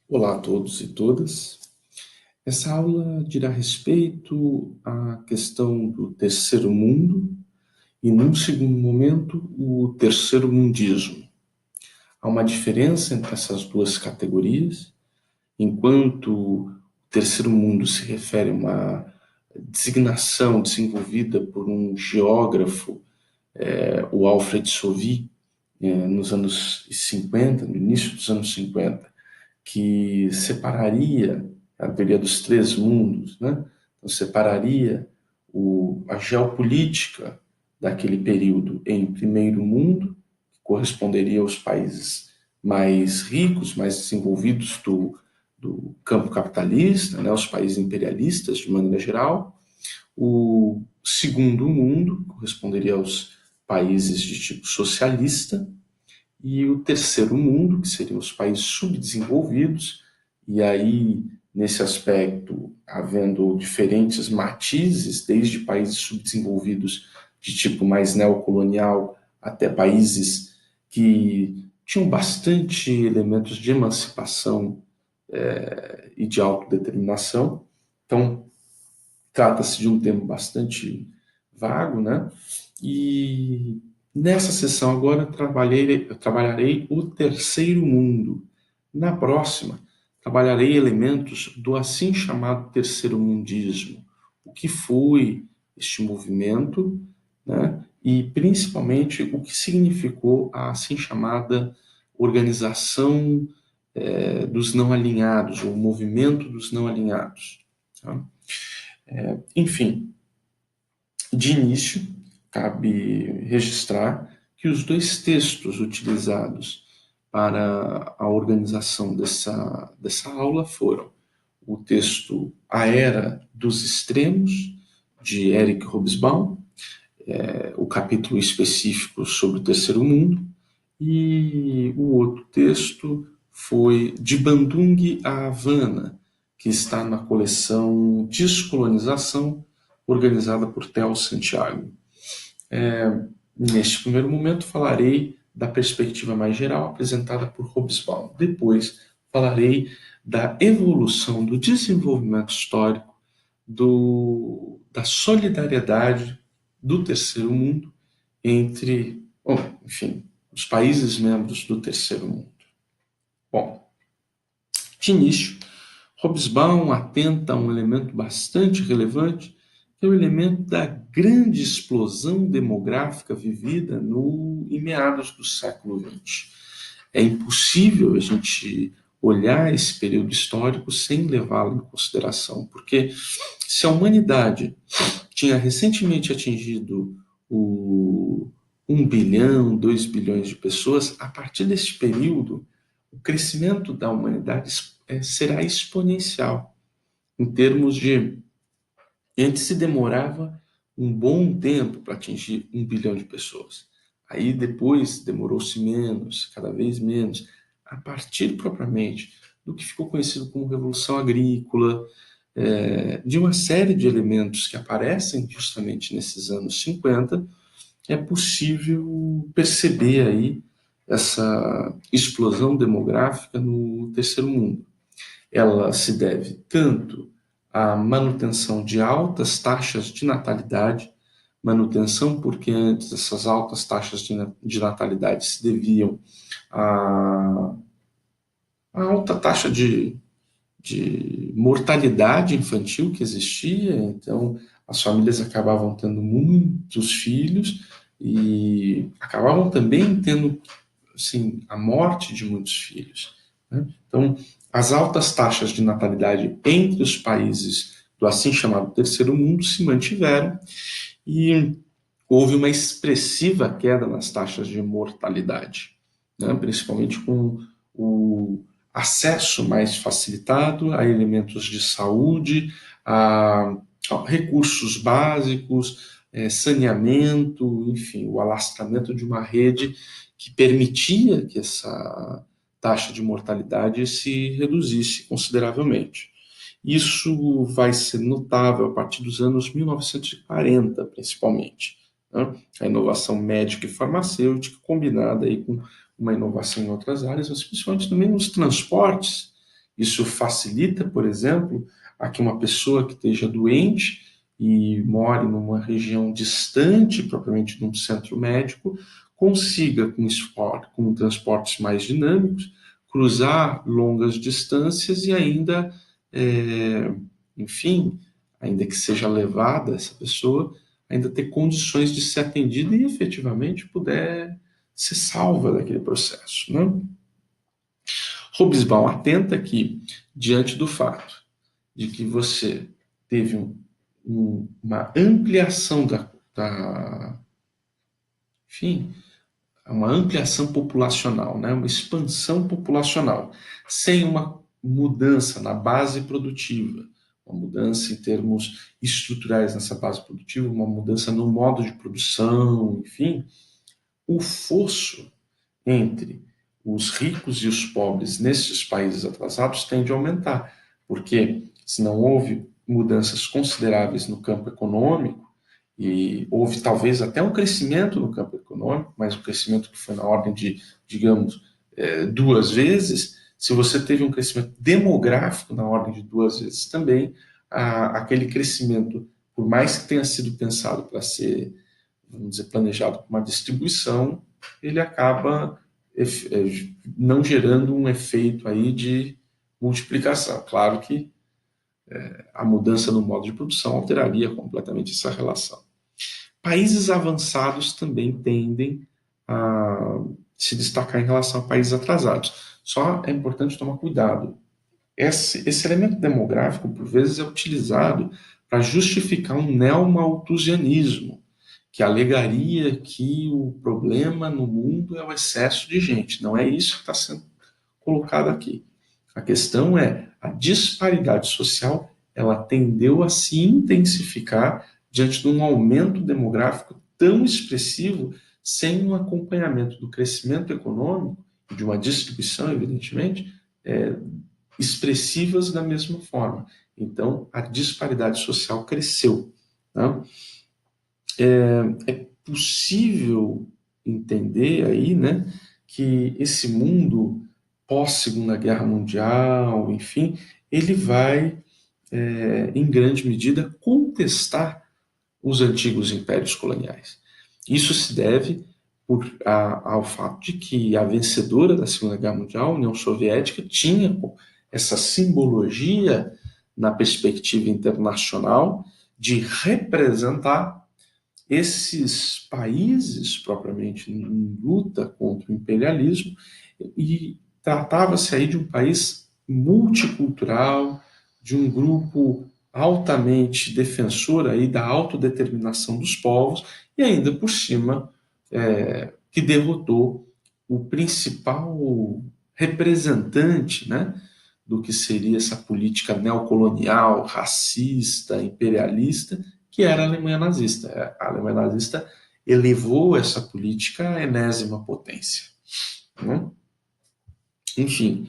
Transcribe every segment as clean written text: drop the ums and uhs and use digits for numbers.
Olá a todos e todas. Essa aula dirá respeito à questão do terceiro mundo e, num segundo momento, o terceiro mundismo. Há uma diferença entre essas duas categorias, enquanto o terceiro mundo se refere a uma designação desenvolvida por um geógrafo, o Alfred Sauvy, nos anos 50, no início dos anos 50, que separaria a teoria dos três mundos, né? Então, separaria a geopolítica daquele período em primeiro mundo, que corresponderia aos países mais ricos, mais desenvolvidos do campo capitalista, né? Os países imperialistas, de maneira geral. O segundo mundo corresponderia aos países de tipo socialista, e o terceiro mundo, que seriam os países subdesenvolvidos, e aí, nesse aspecto, havendo diferentes matizes, desde países subdesenvolvidos de tipo mais neocolonial até países que tinham bastante elementos de emancipação e de autodeterminação. Então, trata-se de um tema bastante vago, né? E nessa sessão agora eu trabalharei o terceiro mundo. Na próxima, trabalharei elementos do assim chamado terceiro mundismo. O que foi este movimento, né? E principalmente o que significou a assim chamada organização dos não alinhados, ou o movimento dos não alinhados. Tá? Enfim, de início, cabe registrar que os dois textos utilizados para a organização dessa aula foram o texto A Era dos Extremos, de Eric Hobsbawm, o capítulo específico sobre o Terceiro Mundo, e o outro texto foi De Bandung a Havana, que está na coleção Descolonização, organizada por Theo Santiago. Neste primeiro momento, falarei da perspectiva mais geral apresentada por Hobsbawm. Depois, falarei da evolução do desenvolvimento histórico, da solidariedade do terceiro mundo entre, bom, enfim, os países membros do terceiro mundo. Bom, de início, Hobsbawm atenta a um elemento bastante relevante, que é o elemento da grande explosão demográfica vivida em meados do século XX. É impossível a gente olhar esse período histórico sem levá-lo em consideração, porque se a humanidade tinha recentemente atingido o 1 bilhão, 2 bilhões de pessoas, a partir desse período, o crescimento da humanidade será exponencial, em termos de. Antes se demorava um bom tempo para atingir 1 bilhão de pessoas. Aí depois demorou-se menos, cada vez menos, a partir propriamente do que ficou conhecido como Revolução Agrícola, de uma série de elementos que aparecem justamente nesses anos 50, é possível perceber aí essa explosão demográfica no terceiro mundo. Ela se deve tanto à manutenção de altas taxas de natalidade, manutenção porque antes essas altas taxas de natalidade se deviam à, à alta taxa de mortalidade infantil que existia, então as famílias acabavam tendo muitos filhos e acabavam também tendo assim, a morte de muitos filhos. Né? Então, as altas taxas de natalidade entre os países do assim chamado terceiro mundo se mantiveram e houve uma expressiva queda nas taxas de mortalidade, né? Principalmente com o acesso mais facilitado a elementos de saúde, a recursos básicos, saneamento, enfim, o alastramento de uma rede que permitia que essa taxa de mortalidade se reduzisse consideravelmente. Isso vai ser notável a partir dos anos 1940, principalmente, né? A inovação médica e farmacêutica combinada aí com uma inovação em outras áreas, mas principalmente também nos transportes, Isso facilita, por exemplo, a que uma pessoa que esteja doente e more numa região distante, propriamente de um centro médico, consiga, com transportes mais dinâmicos, cruzar longas distâncias e ainda, enfim, ainda que seja levada essa pessoa, ainda ter condições de ser atendida e efetivamente puder ser salva daquele processo, né? Hobsbawm atenta que, diante do fato de que você teve uma ampliação enfim, uma ampliação populacional, né? Uma expansão populacional, sem uma mudança na base produtiva, uma mudança em termos estruturais nessa base produtiva, uma mudança no modo de produção, enfim, o fosso entre os ricos e os pobres nesses países atrasados tende a aumentar, porque se não houve mudanças consideráveis no campo econômico, e houve talvez até um crescimento no campo econômico, mas um crescimento que foi na ordem de, digamos, 2 vezes, se você teve um crescimento demográfico na ordem de 2 vezes também, aquele crescimento, por mais que tenha sido pensado para ser, vamos dizer, planejado com uma distribuição, ele acaba não gerando um efeito aí de multiplicação. Claro que a mudança no modo de produção alteraria completamente essa relação. Países avançados também tendem a se destacar em relação a países atrasados. Só é importante tomar cuidado. Esse elemento demográfico, por vezes, é utilizado para justificar um neomalthusianismo, que alegaria que o problema no mundo é o excesso de gente. Não é isso que está sendo colocado aqui. A questão é a disparidade social, ela tendeu a se intensificar diante de um aumento demográfico tão expressivo, sem um acompanhamento do crescimento econômico e de uma distribuição, evidentemente, expressivas da mesma forma. Então, a disparidade social cresceu. Tá? É possível entender aí, né, que esse mundo pós-Segunda Guerra Mundial, enfim, ele vai, em grande medida, contestar os antigos impérios coloniais. Isso se deve ao fato de que a vencedora da Segunda Guerra Mundial, a União Soviética, tinha essa simbologia na perspectiva internacional de representar esses países propriamente em luta contra o imperialismo, e tratava-se aí de um país multicultural, de um grupo altamente defensor aí da autodeterminação dos povos, e ainda por cima que derrotou o principal representante, né, do que seria essa política neocolonial, racista, imperialista, que era a Alemanha nazista. A Alemanha nazista elevou essa política à enésima potência. Né? Enfim,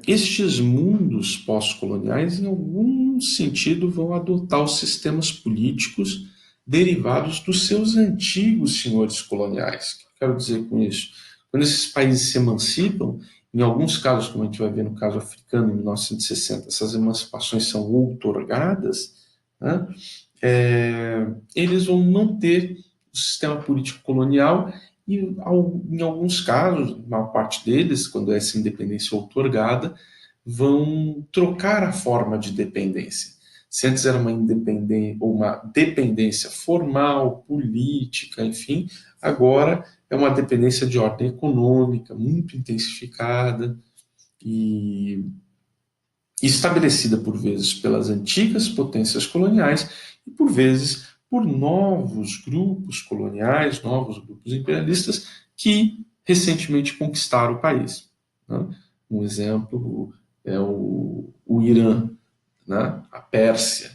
estes mundos pós-coloniais, em algum sentido, vão adotar os sistemas políticos derivados dos seus antigos senhores coloniais. O que eu quero dizer com isso? Quando esses países se emancipam, em alguns casos, como a gente vai ver no caso africano, em 1960, essas emancipações são outorgadas, né? Eles vão manter o sistema político colonial e, em alguns casos, na maior parte deles, quando essa independência é outorgada, vão trocar a forma de dependência. Se antes era uma dependência formal, política, enfim, agora é uma dependência de ordem econômica, muito intensificada e estabelecida por vezes pelas antigas potências coloniais e por vezes por novos grupos coloniais, novos grupos imperialistas que recentemente conquistaram o país. Né? Um exemplo é o Irã, né? A Pérsia,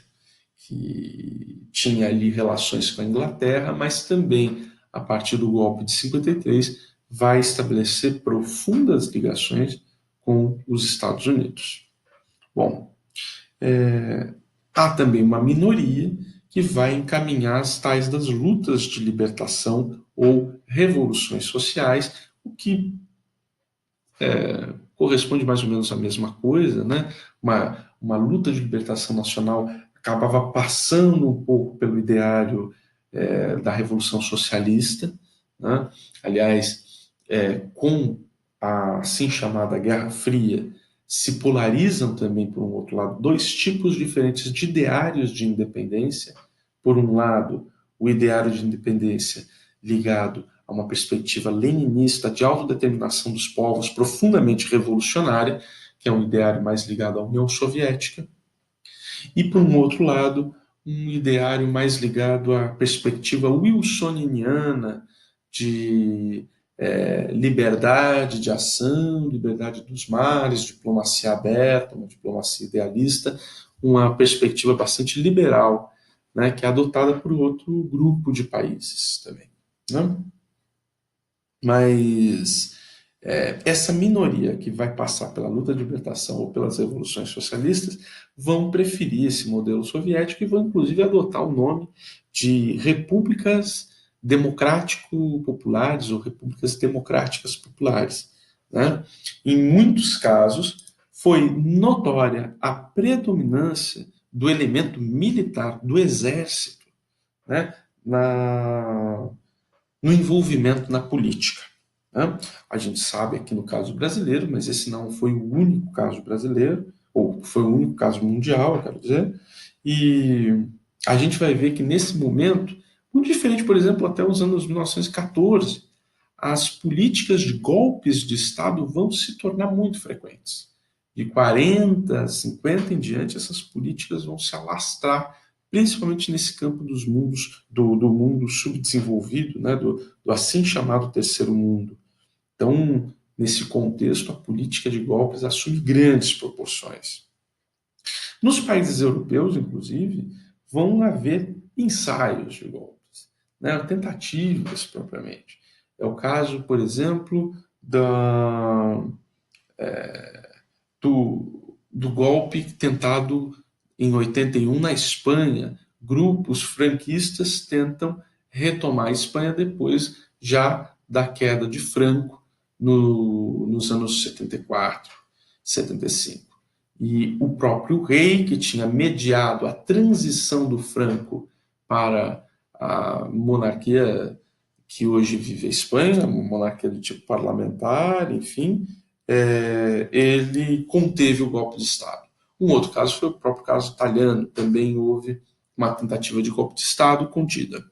que tinha ali relações com a Inglaterra, mas também, a partir do golpe de 53, vai estabelecer profundas ligações com os Estados Unidos. Bom, há também uma minoria que vai encaminhar as tais das lutas de libertação ou revoluções sociais, o que corresponde mais ou menos à mesma coisa, né? Uma luta de libertação nacional acabava passando um pouco pelo ideário da Revolução Socialista, né? Aliás, com a assim chamada Guerra Fria, se polarizam também, por um outro lado, dois tipos diferentes de ideários de independência. Por um lado, o ideário de independência ligado a uma perspectiva leninista de autodeterminação dos povos profundamente revolucionária, que é um ideário mais ligado à União Soviética, e, por um outro lado, um ideário mais ligado à perspectiva wilsoniana de liberdade de ação, liberdade dos mares, diplomacia aberta, uma diplomacia idealista, uma perspectiva bastante liberal, né, que é adotada por outro grupo de países também. Né? Mas essa minoria que vai passar pela luta de libertação ou pelas revoluções socialistas vão preferir esse modelo soviético e vão, inclusive, adotar o nome de repúblicas democrático-populares ou repúblicas democráticas populares. Né? Em muitos casos, foi notória a predominância do elemento militar, do exército, né? No envolvimento na política. Né? A gente sabe aqui no caso brasileiro, mas esse não foi o único caso brasileiro, ou foi o único caso mundial, eu quero dizer, e a gente vai ver que nesse momento, muito diferente, por exemplo, até os anos 1914, as políticas de golpes de Estado vão se tornar muito frequentes. De 40, 50 em diante, essas políticas vão se alastrar, principalmente nesse campo do mundo subdesenvolvido, né, do assim chamado terceiro mundo. Então, nesse contexto, a política de golpes assume grandes proporções. Nos países europeus, inclusive, vão haver ensaios de golpes, né, tentativas propriamente. É o caso, por exemplo, do golpe tentado em 81 na Espanha. Grupos franquistas tentam retomar a Espanha depois já da queda de Franco nos anos 74, 75. E o próprio rei, que tinha mediado a transição do Franco para a monarquia que hoje vive a Espanha, uma monarquia do tipo parlamentar, enfim, ele conteve o golpe de Estado. Um outro caso foi o próprio caso italiano, também houve uma tentativa de golpe de Estado contida.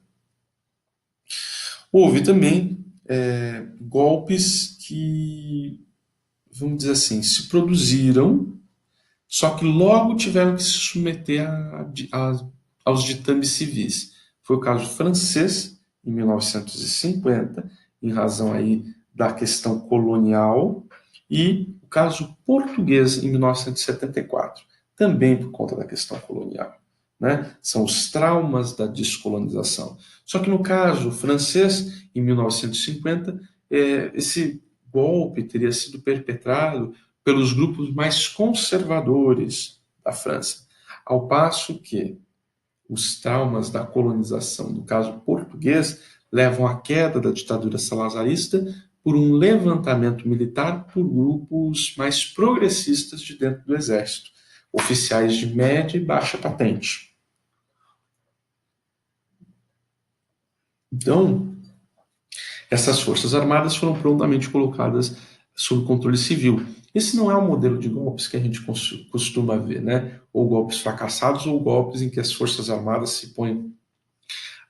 Houve também golpes que, vamos dizer assim, se produziram, só que logo tiveram que se submeter aos ditames civis. Foi o caso francês, em 1950, em razão aí da questão colonial, e o caso português, em 1974, também por conta da questão colonial. Né? São os traumas da descolonização. Só que no caso francês, em 1950, esse golpe teria sido perpetrado pelos grupos mais conservadores da França, ao passo que os traumas da colonização, no caso português, levam à queda da ditadura salazarista por um levantamento militar por grupos mais progressistas de dentro do exército, oficiais de média e baixa patente. Então, essas forças armadas foram prontamente colocadas sob controle civil. Esse não é o modelo de golpes que a gente costuma ver, né? Ou golpes fracassados ou golpes em que as forças armadas se põem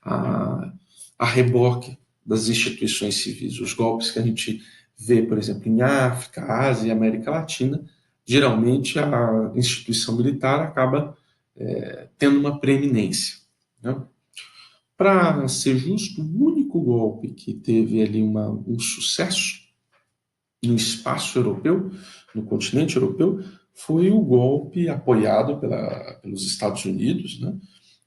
a reboque das instituições civis. Os golpes que a gente vê, por exemplo, em África, Ásia e América Latina, geralmente a instituição militar acaba tendo uma preeminência. Né? Para ser justo, o único golpe que teve ali um sucesso no espaço europeu, no continente europeu, foi o golpe apoiado pelos Estados Unidos, né,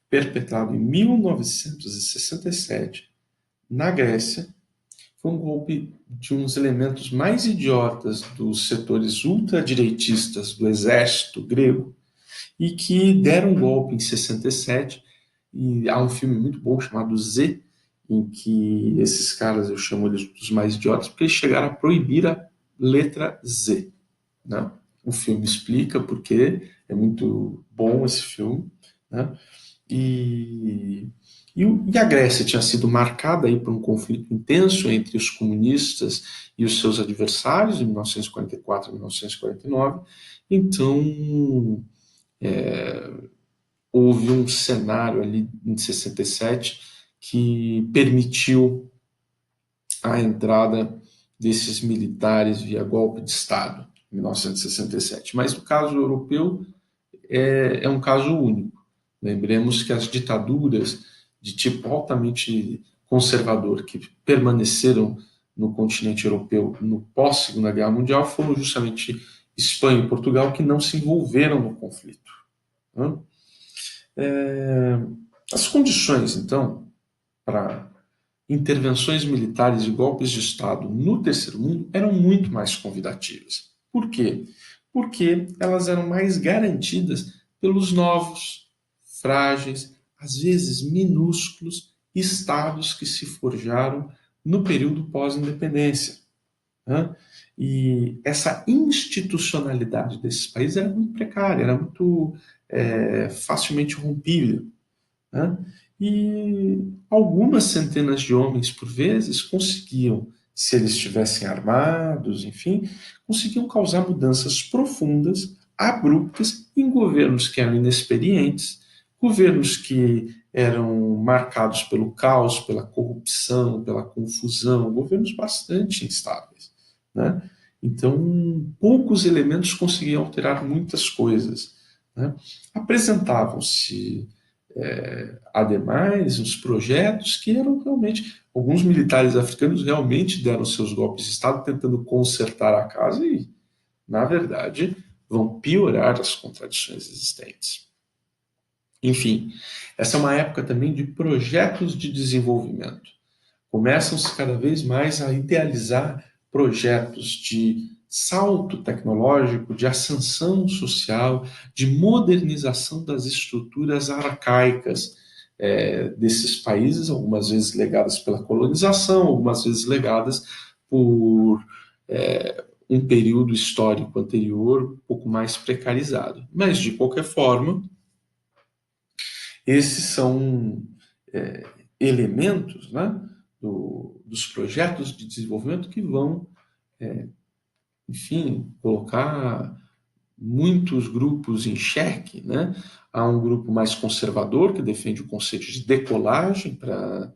perpetrado em 1967 na Grécia. Foi um golpe de uns elementos mais idiotas dos setores ultradireitistas do exército grego e que deram um golpe em 67. E há um filme muito bom chamado Z, em que esses caras, eu chamo eles dos mais idiotas, porque eles chegaram a proibir a letra Z. né? O filme explica porque é muito bom esse filme, né? E, e a Grécia tinha sido marcada aí por um conflito intenso entre os comunistas e os seus adversários, em 1944 e 1949. Então, houve um cenário ali em 67 que permitiu a entrada desses militares via golpe de Estado, em 1967. Mas no caso europeu, é um caso único. Lembremos que as ditaduras de tipo altamente conservador que permaneceram no continente europeu no pós-Segunda Guerra Mundial foram justamente Espanha e Portugal, que não se envolveram no conflito, né? As condições, então, para intervenções militares e golpes de Estado no Terceiro Mundo eram muito mais convidativas. Por quê? Porque elas eram mais garantidas pelos novos, frágeis, às vezes minúsculos, estados que se forjaram no período pós-independência, né? E essa institucionalidade desses países era muito precária, era muito facilmente rompível, né? E algumas centenas de homens, por vezes, conseguiam, se eles estivessem armados, enfim, conseguiam causar mudanças profundas, abruptas, em governos que eram inexperientes, governos que eram marcados pelo caos, pela corrupção, pela confusão, governos bastante instáveis, né? Então, poucos elementos conseguiam alterar muitas coisas, né? Apresentavam-se ademais, uns projetos que eram realmente. Alguns militares africanos realmente deram seus golpes de Estado tentando consertar a casa e, na verdade, vão piorar as contradições existentes. Enfim, essa é uma época também de projetos de desenvolvimento. Começam-se cada vez mais a idealizar projetos de salto tecnológico, de ascensão social, de modernização das estruturas arcaicas desses países, algumas vezes legadas pela colonização, algumas vezes legadas por um período histórico anterior um pouco mais precarizado. Mas, de qualquer forma, esses são elementos, né, dos projetos de desenvolvimento que vão, enfim, colocar muitos grupos em xeque, né? Há um grupo mais conservador que defende o conceito de decolagem para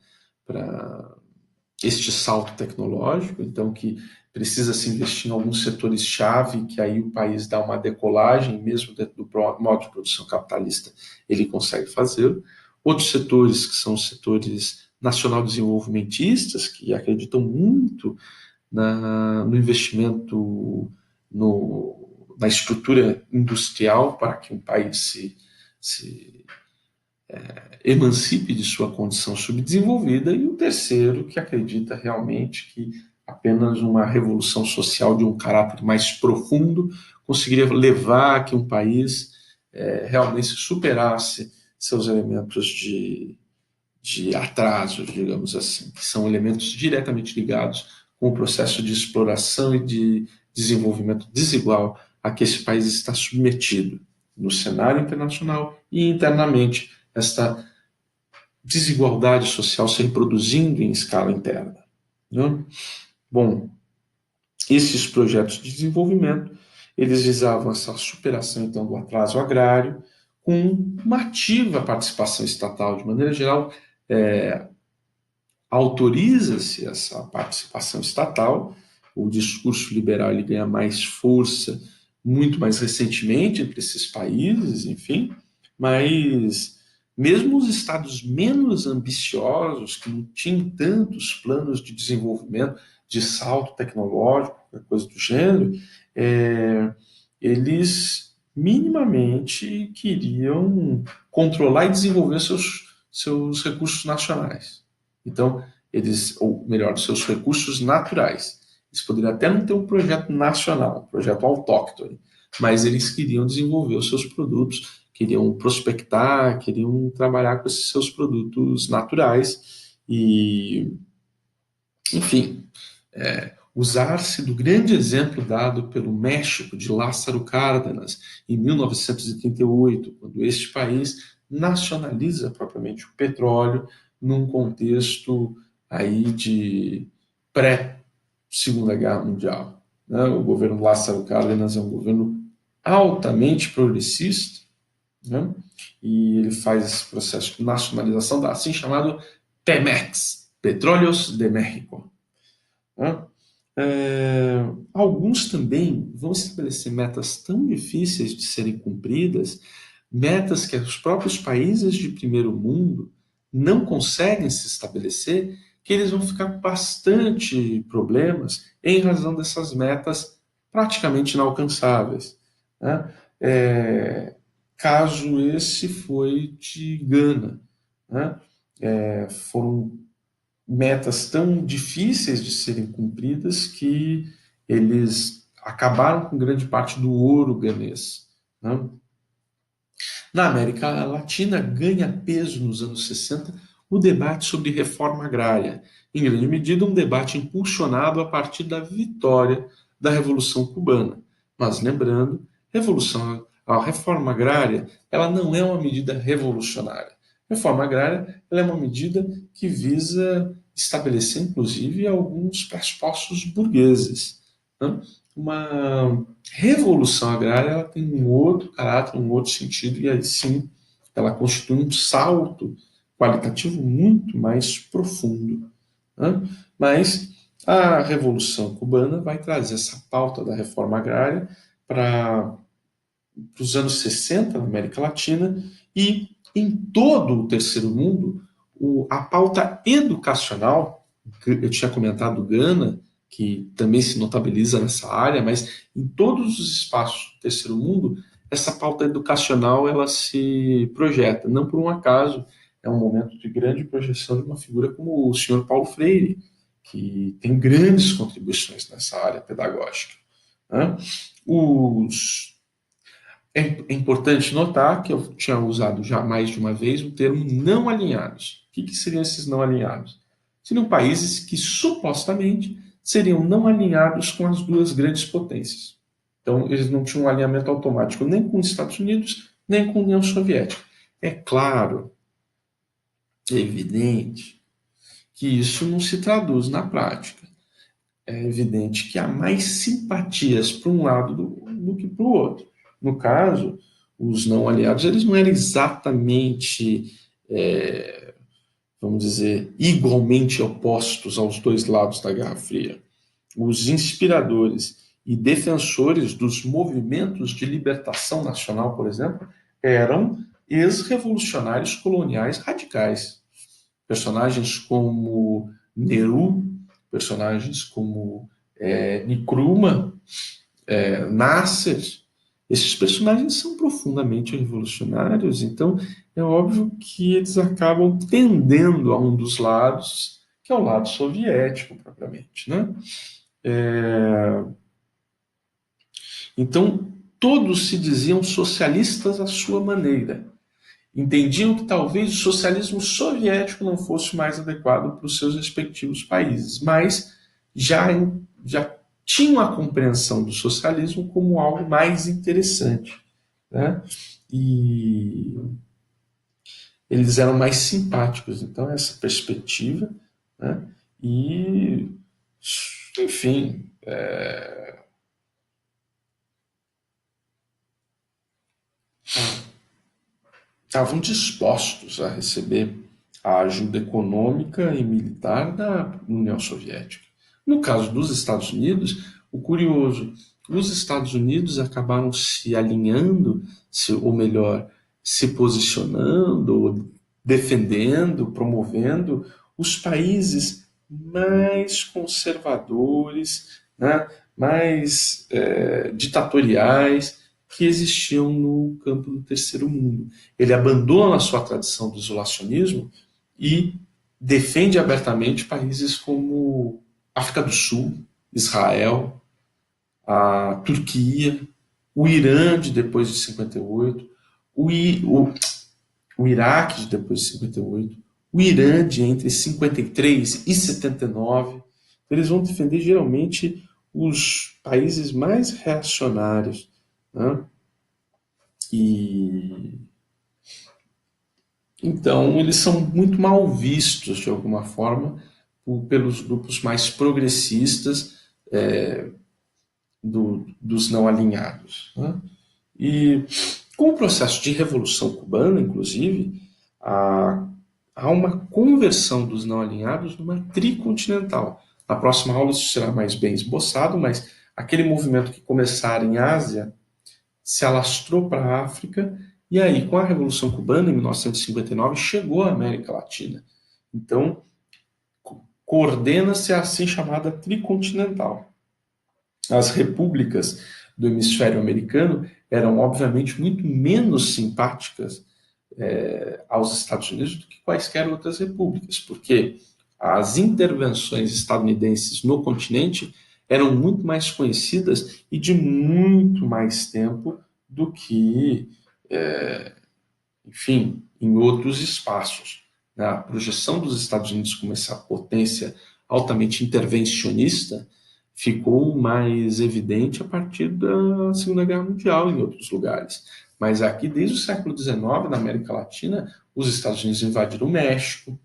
este salto tecnológico, então que precisa se investir em alguns setores-chave, que aí o país dá uma decolagem, mesmo dentro do modo de produção capitalista, ele consegue fazer. Outros setores, que são os setores nacional-desenvolvimentistas, que acreditam muito no investimento na estrutura industrial para que um país se emancipe de sua condição subdesenvolvida, e o terceiro, que acredita realmente que apenas uma revolução social de um caráter mais profundo conseguiria levar a que um país realmente superasse seus elementos de atraso, digamos assim, que são elementos diretamente ligados com o processo de exploração e de desenvolvimento desigual a que esse país está submetido no cenário internacional e internamente, esta desigualdade social se reproduzindo em escala interna, né? Bom, esses projetos de desenvolvimento, eles visavam essa superação, então, do atraso agrário, com uma ativa participação estatal. De maneira geral, autoriza-se essa participação estatal, o discurso liberal ele ganha mais força muito mais recentemente entre esses países, enfim, mas mesmo os estados menos ambiciosos, que não tinham tantos planos de desenvolvimento, de salto tecnológico, qualquer coisa do gênero, eles minimamente queriam controlar e desenvolver seus recursos nacionais. Então, ou melhor, seus recursos naturais. Eles poderiam até não ter um projeto nacional, um projeto autóctone, mas eles queriam desenvolver os seus produtos, queriam prospectar, queriam trabalhar com esses seus produtos naturais e, enfim, usar-se do grande exemplo dado pelo México de Lázaro Cárdenas em 1938, quando este país nacionaliza propriamente o petróleo num contexto aí de pré-Segunda Guerra Mundial. Né? O governo Lázaro Cárdenas é um governo altamente progressista, né? E ele faz esse processo de nacionalização da assim chamado Pemex, Petróleos de México. Né? Alguns também vão estabelecer metas tão difíceis de serem cumpridas, metas que os próprios países de primeiro mundo não conseguem se estabelecer, que eles vão ficar com bastante problemas em razão dessas metas praticamente inalcançáveis. Né? Caso esse foi de Gana. Né? Foram metas tão difíceis de serem cumpridas que eles acabaram com grande parte do ouro ganês. Né? Na América Latina, ganha peso nos anos 60 o debate sobre reforma agrária, em grande medida um debate impulsionado a partir da vitória da Revolução Cubana. Mas lembrando, a reforma agrária ela não é uma medida revolucionária. Reforma agrária ela é uma medida que visa estabelecer, inclusive, alguns pressupostos burgueses. Né? Uma revolução agrária ela tem um outro caráter, um outro sentido, e aí sim ela constitui um salto qualitativo muito mais profundo. Né? Mas a Revolução Cubana vai trazer essa pauta da reforma agrária para os anos 60 na América Latina e em todo o terceiro mundo, a pauta educacional, eu tinha comentado Gana, que também se notabiliza nessa área, mas em todos os espaços do terceiro mundo, essa pauta educacional ela se projeta. Não por um acaso, é um momento de grande projeção de uma figura como o senhor Paulo Freire, que tem grandes contribuições nessa área pedagógica. Né? É importante notar que eu tinha usado já mais de uma vez o termo não alinhados. O que seriam esses não alinhados? Seriam países que supostamente seriam não alinhados com as duas grandes potências. Então, eles não tinham um alinhamento automático nem com os Estados Unidos, nem com a União Soviética. É claro, é evidente, que isso não se traduz na prática. É evidente que há mais simpatias para um lado do que para o outro. No caso, os não aliados, eles não eram exatamente, vamos dizer, igualmente opostos aos dois lados da Guerra Fria. Os inspiradores e defensores dos movimentos de libertação nacional, por exemplo, eram ex-revolucionários coloniais radicais. Personagens como Nehru, personagens como Nkrumah, Nasser, esses personagens são profundamente revolucionários, então é óbvio que eles acabam tendendo a um dos lados, que é o lado soviético, propriamente. Né? Então, todos se diziam socialistas à sua maneira. Entendiam que talvez o socialismo soviético não fosse mais adequado para os seus respectivos países, mas já tinham a compreensão do socialismo como algo mais interessante. Né? E eles eram mais simpáticos, então, essa perspectiva. Né? E, enfim, estavam dispostos a receber a ajuda econômica e militar da União Soviética. No caso dos Estados Unidos, o curioso, os Estados Unidos acabaram se alinhando, ou melhor, se posicionando, defendendo, promovendo os países mais conservadores, né, mais ditatoriais que existiam no campo do terceiro mundo. Ele abandona a sua tradição do isolacionismo e defende abertamente países como África do Sul, Israel, a Turquia, o Irã de depois de 58, o Iraque de depois de 58, o Irã de entre 53 e 79. eles vão defender geralmente os países mais reacionários, né? E então eles são muito mal vistos de alguma forma pelos grupos mais progressistas dos não alinhados, né? E com o processo de revolução cubana, inclusive, há, há uma conversão dos não alinhados numa tricontinental. Na próxima aula isso será mais bem esboçado, mas aquele movimento que começara em Ásia se alastrou para a África, e aí, com a Revolução Cubana, em 1959, chegou à América Latina. Então, coordena-se a assim chamada tricontinental. As repúblicas do hemisfério americano eram, obviamente, muito menos simpáticas aos Estados Unidos do que quaisquer outras repúblicas, porque as intervenções estadunidenses no continente eram muito mais conhecidas e de muito mais tempo do que, enfim, em outros espaços. A projeção dos Estados Unidos como essa potência altamente intervencionista ficou mais evidente a partir da Segunda Guerra Mundial em outros lugares. Mas aqui, desde o século XIX, na América Latina, os Estados Unidos invadiram o México,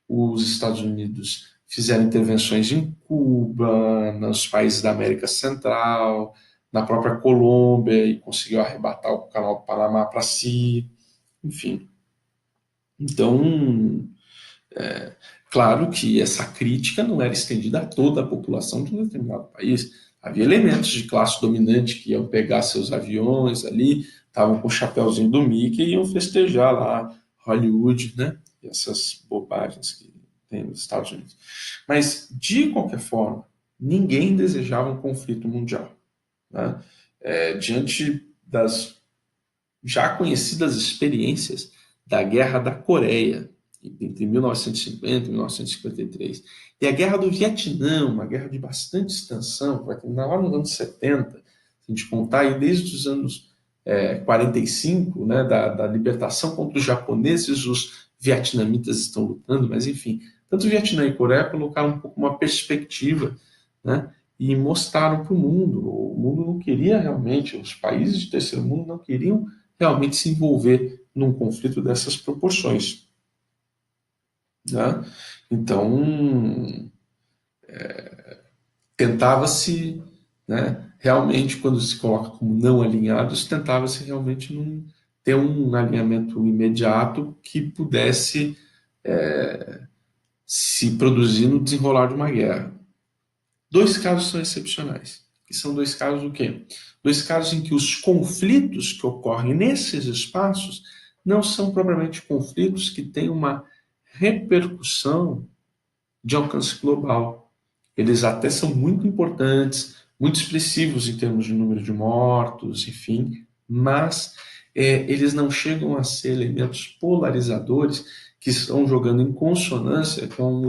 os Estados Unidos fizeram intervenções em Cuba, nos países da América Central, na própria Colômbia, e conseguiu arrebatar o Canal do Panamá para si, enfim. Então, claro que essa crítica não era estendida a toda a população de um determinado país. Havia elementos de classe dominante que iam pegar seus aviões ali, estavam com o chapéuzinho do Mickey e iam festejar lá Hollywood, né? E essas bobagens que tem nos Estados Unidos. Mas, de qualquer forma, ninguém desejava um conflito mundial, né? Diante das já conhecidas experiências da Guerra da Coreia, entre 1950 e 1953, e a Guerra do Vietnã, uma guerra de bastante extensão, que vai terminar lá nos anos 70, se a gente contar aí desde os anos 45, né, da libertação contra os japoneses, os vietnamitas estão lutando, mas enfim, tanto o Vietnã e a Coreia colocaram um pouco uma perspectiva, né, e mostraram para o mundo não queria realmente, os países de terceiro mundo não queriam realmente se envolver num conflito dessas proporções, né? Então, tentava-se, né, realmente, quando se coloca como não alinhados, tentava-se realmente não ter um alinhamento imediato que pudesse se produzir no desenrolar de uma guerra. Dois casos são excepcionais, que são dois casos o quê? Dois casos em que os conflitos que ocorrem nesses espaços não são propriamente conflitos que têm uma repercussão de alcance global. Eles até são muito importantes, muito expressivos em termos de número de mortos, enfim, mas eles não chegam a ser elementos polarizadores que estão jogando em consonância com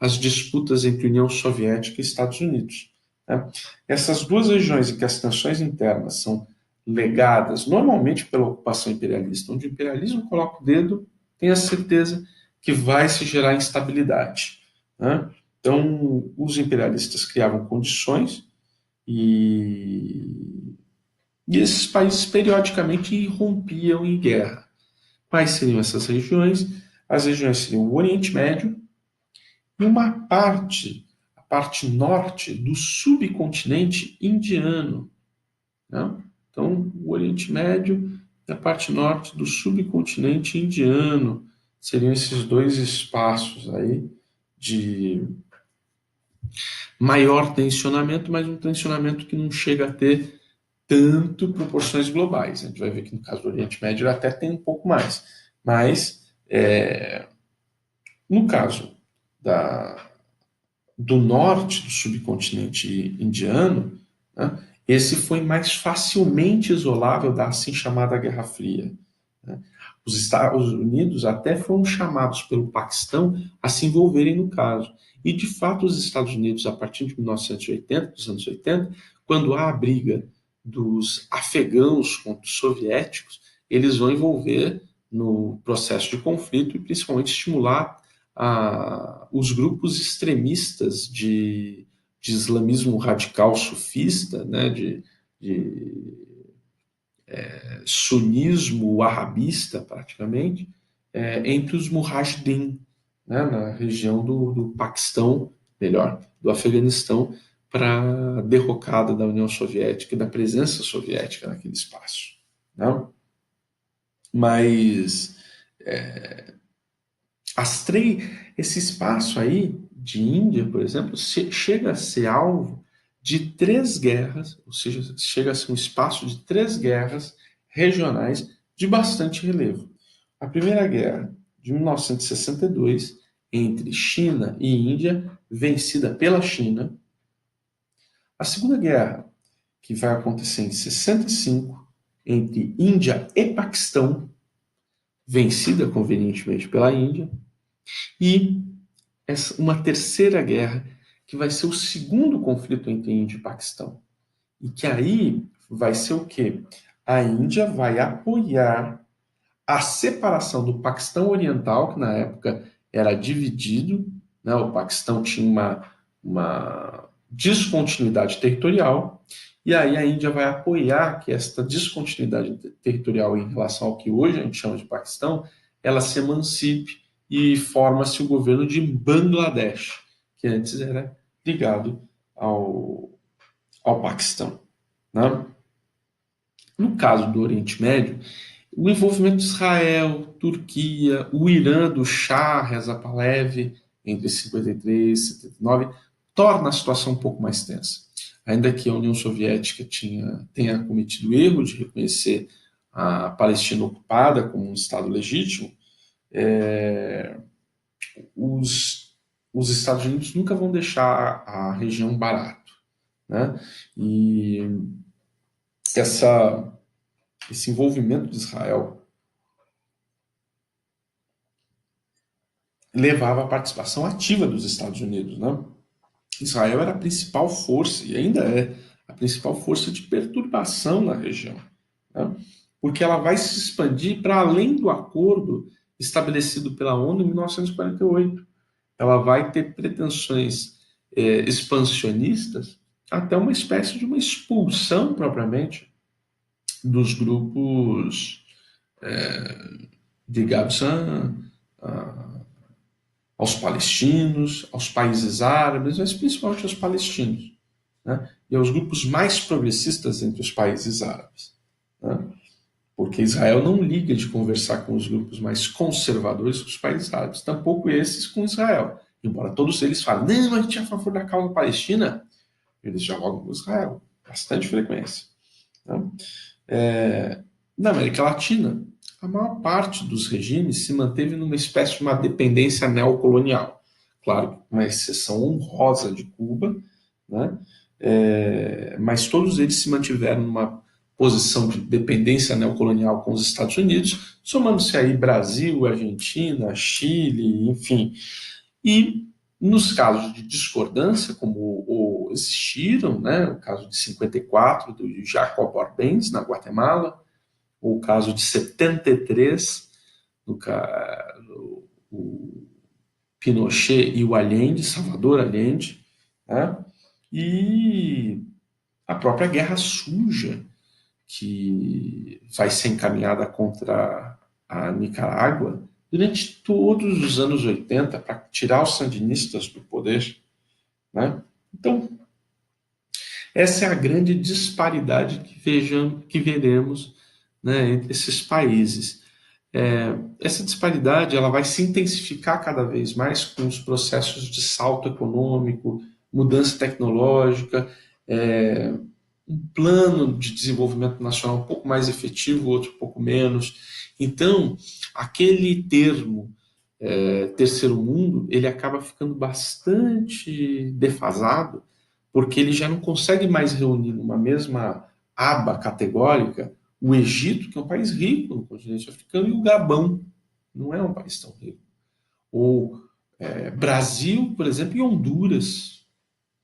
as disputas entre União Soviética e Estados Unidos, né? Essas duas regiões em que as tensões internas são legadas normalmente pela ocupação imperialista, onde o imperialismo coloca o dedo, tem a certeza que vai se gerar instabilidade, né? Então, os imperialistas criavam condições e, e esses países periodicamente irrompiam em guerra. Quais seriam essas regiões? As regiões seriam o Oriente Médio e uma parte, a parte norte do subcontinente indiano, né? Então, o Oriente Médio e a parte norte do subcontinente indiano seriam esses dois espaços aí de maior tensionamento, mas um tensionamento que não chega a ter tanto proporções globais. A gente vai ver que no caso do Oriente Médio ele até tem um pouco mais, mas no caso da, do norte do subcontinente indiano, né, esse foi mais facilmente isolável da assim chamada Guerra Fria, né? Os Estados Unidos até foram chamados pelo Paquistão a se envolverem no caso. E, de fato, os Estados Unidos, a partir de 1980, dos anos 80, quando há a briga dos afegãos contra os soviéticos, eles vão envolver no processo de conflito e principalmente estimular os grupos extremistas de islamismo radical sufista, né, de sunismo wahhabista, praticamente, entre os mujahideen, né, na região do Paquistão, melhor, do Afeganistão, para a derrocada da União Soviética e da presença soviética naquele espaço. Né? Mas esse espaço aí de Índia, por exemplo, chega a ser alvo de 3 guerras, ou seja, chega a ser um espaço de 3 guerras regionais de bastante relevo. A Primeira Guerra, de 1962, entre China e Índia, vencida pela China. A Segunda Guerra, que vai acontecer em 65, entre Índia e Paquistão, vencida convenientemente pela Índia. E uma terceira guerra, que vai ser o segundo conflito entre Índia e Paquistão. E que aí vai ser o quê? A Índia vai apoiar a separação do Paquistão Oriental, que na época era dividido, né? O Paquistão tinha uma descontinuidade territorial, e aí a Índia vai apoiar que esta descontinuidade territorial em relação ao que hoje a gente chama de Paquistão, ela se emancipe e forma-se o governo de Bangladesh, que antes era ligado ao Paquistão. Né? No caso do Oriente Médio, o envolvimento de Israel, Turquia, o Irã do Shah Reza Pahlavi entre 53 e 79 torna a situação um pouco mais tensa. Ainda que a União Soviética tenha cometido o erro de reconhecer a Palestina ocupada como um Estado legítimo, os Estados Unidos nunca vão deixar a região barato. Né? E esse envolvimento de Israel levava à participação ativa dos Estados Unidos. Né? Israel era a principal força, e ainda é, a principal força de perturbação na região, né? Porque ela vai se expandir para além do acordo estabelecido pela ONU em 1948. Ela vai ter pretensões expansionistas até uma espécie de uma expulsão propriamente dos grupos ligados aos palestinos, aos países árabes, mas principalmente aos palestinos, né? E aos grupos mais progressistas entre os países árabes. Né? Porque Israel não liga de conversar com os grupos mais conservadores dos países árabes, tampouco esses com Israel. Embora todos eles falem, não, a gente é a favor da causa palestina, eles dialogam com Israel, bastante frequência. Né? Na América Latina, a maior parte dos regimes se manteve numa espécie de uma dependência neocolonial. Claro, uma exceção honrosa de Cuba, né? Mas todos eles se mantiveram numa posição de dependência neocolonial com os Estados Unidos, somando-se aí Brasil, Argentina, Chile, enfim. E nos casos de discordância, como existiram, né, o caso de 54 do Jacob Arbenz, na Guatemala, ou o caso de 73, no caso, o Pinochet e o Allende, Salvador Allende, né? E a própria Guerra Suja, que vai ser encaminhada contra a Nicarágua durante todos os anos 80 para tirar os sandinistas do poder. Né? Então, essa é a grande disparidade que veremos, né, entre esses países. Essa disparidade ela vai se intensificar cada vez mais com os processos de salto econômico, mudança tecnológica, um plano de desenvolvimento nacional um pouco mais efetivo, outro um pouco menos. Então, aquele termo terceiro mundo, ele acaba ficando bastante defasado, porque ele já não consegue mais reunir numa mesma aba categórica o Egito, que é um país rico no continente africano, e o Gabão, não é um país tão rico. Ou Brasil, por exemplo, e Honduras.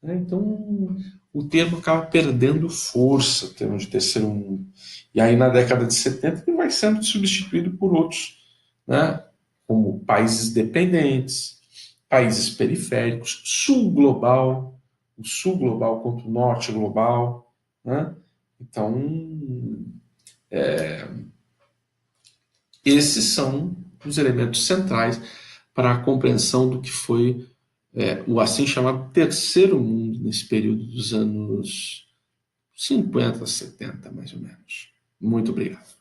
Né? Então, o termo acaba perdendo força, o termo de terceiro mundo. E aí, na década de 70, ele vai sendo substituído por outros, né? Como países dependentes, países periféricos, sul global, o sul global contra o norte global, né? Então, esses são os elementos centrais para a compreensão do que foi o assim chamado terceiro mundo nesse período dos anos 50, 70, mais ou menos. Muito obrigado.